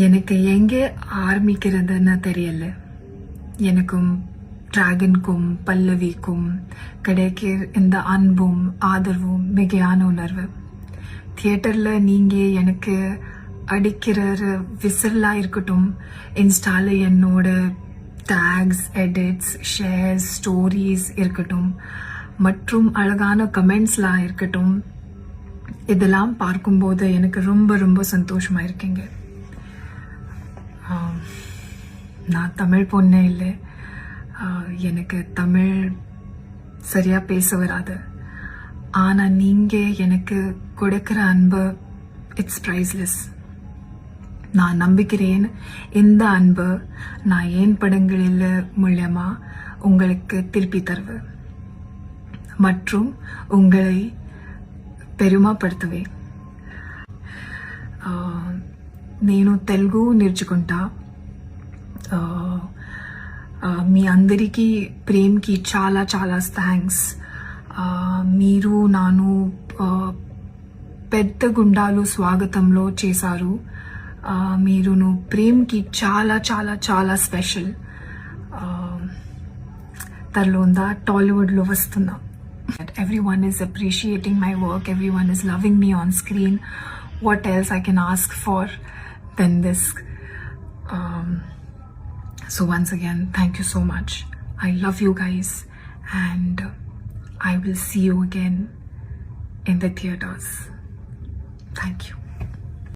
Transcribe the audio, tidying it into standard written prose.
எனக்கு எங்கே ஆரம்பிக்கிறதுன்னு தெரியல. எனக்கும் டிராகனுக்கும் பல்லவிக்கும் கிடைக்கிற இந்த அன்பும் ஆதரவும் மிகையான உணர்வு. தியேட்டரில் நீங்கள் எனக்கு அடிக்கிற விசிலாக இருக்கட்டும், இன்ஸ்டாவில் என்னோட டேக்ஸ், எடிட்ஸ், ஷேர்ஸ், ஸ்டோரிஸ் இருக்கட்டும், மற்றும் அழகான கமெண்ட்ஸ்லாம் இருக்கட்டும், இதெல்லாம் பார்க்கும்போது எனக்கு ரொம்ப ரொம்ப சந்தோஷமாக இருக்கீங்க. நான் தமிழ் பொண்ணே இல்லை, எனக்கு தமிழ் சரியாக பேச வராது. ஆனால் நீங்கள் எனக்கு கொடுக்குற அன்பு இட்ஸ் ப்ரைஸ்லெஸ். நான் நம்புகிறேன் இந்த அன்பு நான் என் படங்களில் மூலமா உங்களுக்கு திருப்பி தருவேன் மற்றும் உங்களை பெருமைப்படுத்துவேன். నేను తెలుగు నేర్చుకుంటా. మీ అందరికీ ప్రేమ్కి చాలా చాలా థ్యాంక్స్. మీరు నాను పెద్ద గుండాలు స్వాగతంలో చేశారు. మీరును ప్రేమ్కి చాలా చాలా చాలా స్పెషల్. తర్లోందా టాలీవుడ్లో వస్తున్నా. Everyone is appreciating my work, everyone is loving me on screen. What else I can ask for than this? So once again, thank you so much. I love you guys, and I will see you again in the theaters. Thank you.